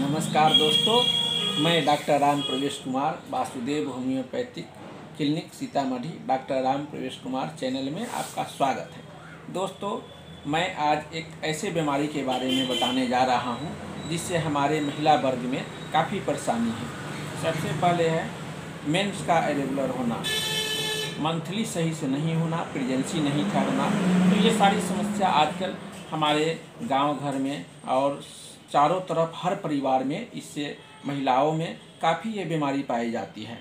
नमस्कार दोस्तों, मैं डॉक्टर राम प्रवेश Kumar Vasudev homeopathic clinic Sitamarhi doctor Ram प्रवेश कुमार चैनल में आपका स्वागत है। दोस्तों, मैं आज एक ऐसे बीमारी के बारे में बताने जा रहा हूं जिससे हमारे महिला वर्ग में काफ़ी परेशानी है। सबसे पहले है मेंस का इरेगुलर होना, मंथली सही से नहीं होना, प्रेगनेंसी नहीं ठहरना। तो ये सारी समस्या आजकल हमारे गांव घर में और चारों तरफ हर परिवार में इससे महिलाओं में काफ़ी ये बीमारी पाई जाती है।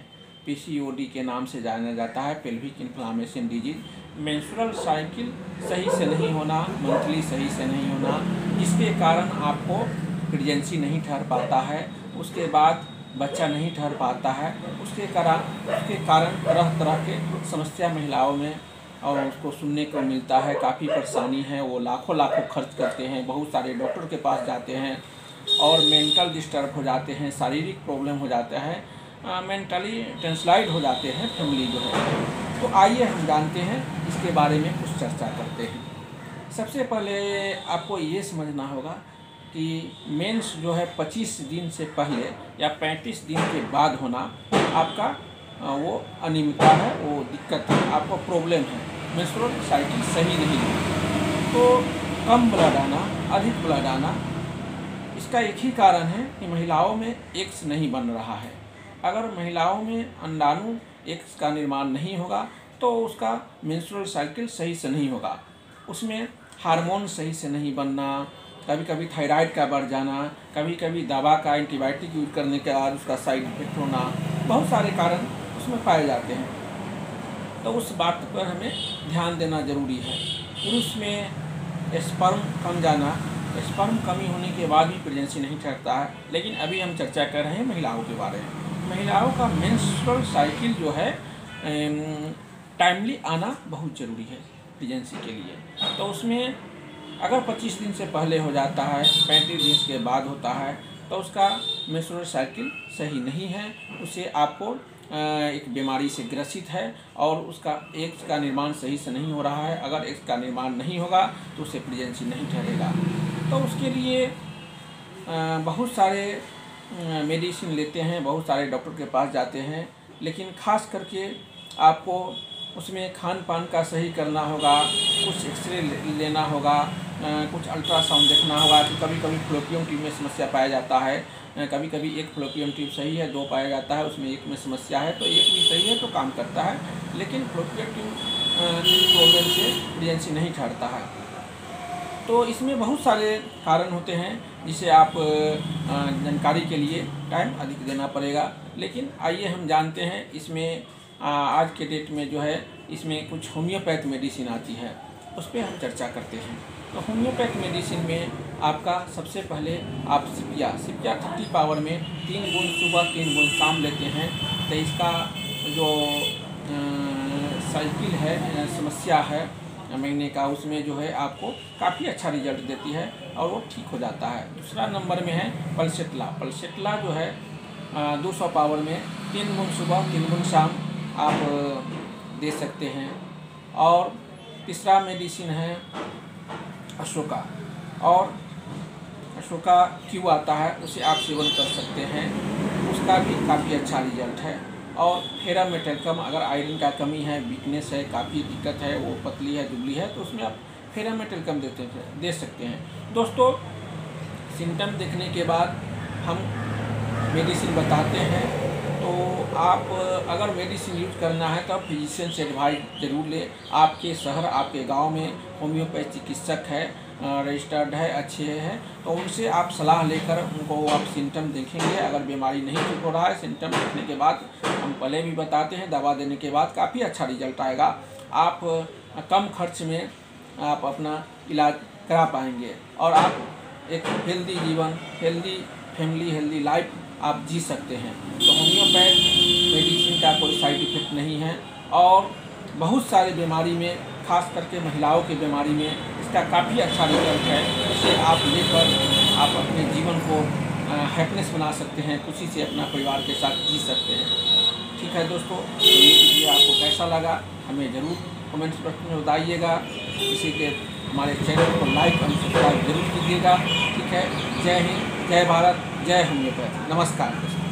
पीसीओडी के नाम से जाना जाता है, pelvic inflammation disease. Menstrual cycle सही से नहीं होना, मंथली सही से नहीं होना, जिसके कारण आपको प्रेगनेंसी नहीं ठहर पाता है, उसके बाद बच्चा नहीं ठहर पाता है। उसके कारण तरह तरह के समस्या महिलाओं में और उसको सुनने को मिलता है। काफ़ी परेशानी है, वो लाखों लाखों खर्च करते हैं, बहुत सारे डॉक्टर के पास जाते हैं और मेंटल डिस्टर्ब हो जाते हैं, शारीरिक प्रॉब्लम हो जाता है, मेंटली टेंसलाइड हो जाते हैं फैमिली जो है। तो आइए हम जानते हैं इसके बारे में कुछ चर्चा करते हैं। सबसे पहले आपको ये समझना होगा कि मेंस जो है 25 दिन से पहले या 35 दिन के बाद होना आपका वो अनियमितता है, वो दिक्कत है, आपको प्रॉब्लम है, मेंस्ट्रुअल साइकिल सही नहीं है। तो कम ब्लड आना, अधिक ब्लड आना, इसका एक ही कारण है कि महिलाओं में एग्स नहीं बन रहा है। अगर महिलाओं में अंडाणु एग्स का निर्माण नहीं होगा तो उसका मेंस्ट्रुअल साइकिल सही से नहीं होगा, उसमें हार्मोन सही से नहीं बनना, कभी कभी थायराइड का बढ़ जाना, कभी कभी दवा का एंटीबायोटिक यूज करने के बाद उसका साइड इफेक्ट होना, बहुत सारे कारण उसमें पाए जाते हैं। तो उस बात पर हमें ध्यान देना ज़रूरी है। पुरुष में स्पर्म कम जाना, स्पर्म कमी होने के बाद भी प्रेगनेंसी नहीं ठहरता है। लेकिन अभी हम चर्चा कर रहे हैं महिलाओं के बारे में। महिलाओं का मेंस्ट्रुअल साइकिल जो है टाइमली आना बहुत ज़रूरी है प्रेगनेंसी के लिए। तो उसमें अगर 25 दिन से पहले हो जाता है, 35 दिन के बाद होता है, तो उसका मेंस्ट्रुअल साइकिल सही नहीं है, उसे आपको एक बीमारी से ग्रसित है और उसका एग्स का निर्माण सही से नहीं हो रहा है। अगर एग्स का निर्माण नहीं होगा तो उसे प्रेगनेंसी नहीं ठहरेगा। तो उसके लिए बहुत सारे मेडिसिन लेते हैं, बहुत सारे डॉक्टर के पास जाते हैं, लेकिन ख़ास करके आपको उसमें खान पान का सही करना होगा, कुछ एक्सरे लेना होगा, कुछ अल्ट्रासाउंड देखना होगा कि कभी कभी फ्लोपियम ट्यूब में समस्या पाया जाता है, कभी कभी एक फ्लोपियम ट्यूब सही है, 2 पाया जाता है, उसमें एक में समस्या है, तो एक भी सही है तो काम करता है, लेकिन फ्लोपियम ट्यूब प्रॉब्लम से प्रेगनेंसी नहीं ठहरता है। तो इसमें बहुत सारे कारण होते हैं जिसे आप जानकारी के लिए टाइम अधिक देना पड़ेगा। लेकिन आइए हम जानते हैं इसमें आज के डेट में जो है इसमें कुछ होम्योपैथ मेडिसिन आती है, उस पर हम चर्चा करते हैं। तो होम्योपैथ मेडिसिन में आपका सबसे पहले आप सिपिया 30 पावर में 3 बूंद सुबह 3 बूंद शाम लेते हैं, तो इसका जो साइकिल है, समस्या है महीने का, उसमें जो है आपको काफ़ी अच्छा रिजल्ट देती है और वो ठीक हो जाता है। दूसरा नंबर में है पल्सेटला जो है 200 पावर में 3 बूंद सुबह 3 बूंद शाम आप दे सकते हैं। और तीसरा मेडिसिन है अशोका, और अशोका क्यू आता है, उसे आप सेवन कर सकते हैं, उसका भी काफ़ी अच्छा रिजल्ट है। और फेरामेटेलकम, अगर आयरन का कमी है, वीकनेस है, काफ़ी दिक्कत है, वो पतली है, दुबली है, तो उसमें आप फेरामेटेलकम दे सकते हैं। दोस्तों, सिम्टम देखने के बाद हम मेडिसिन बताते हैं, तो आप अगर मेडिसिन यूज करना है तो आप फिजिशियन से एडवाइस ज़रूर लें। आपके शहर, आपके गांव में होम्योपैथ चिकित्सक है, रजिस्टर्ड है, अच्छे हैं, तो उनसे आप सलाह लेकर उनको आप सिम्टम देखेंगे। अगर बीमारी नहीं ठीक हो रहा है, सिम्टम देखने के बाद हम पहले भी बताते हैं, दवा देने के बाद काफ़ी अच्छा रिजल्ट आएगा। आप कम खर्च में आप अपना इलाज करा पाएंगे और आप एक हेल्दी जीवन, हेल्दी फैमिली, हेल्दी लाइफ आप जी सकते हैं। तो होम्योपैथ मेडिसिन का कोई साइड इफ़ेक्ट नहीं है और बहुत सारे बीमारी में, खास करके महिलाओं की बीमारी में इसका काफ़ी अच्छा रिजल्ट है। इसे आप लेकर आप अपने जीवन को हैप्पीनेस बना सकते हैं, खुशी से अपना परिवार के साथ जी सकते हैं। ठीक है दोस्तों, तो ये वीडियो आपको कैसा लगा हमें ज़रूर कमेंट्स बॉक्स में बताइएगा। इसी के हमारे चैनल को लाइक और सब्सक्राइब जरूर कीजिएगा। ठीक है, जय हिंद, जय भारत। जय होम्योपैथी। नमस्कार दोस्तों।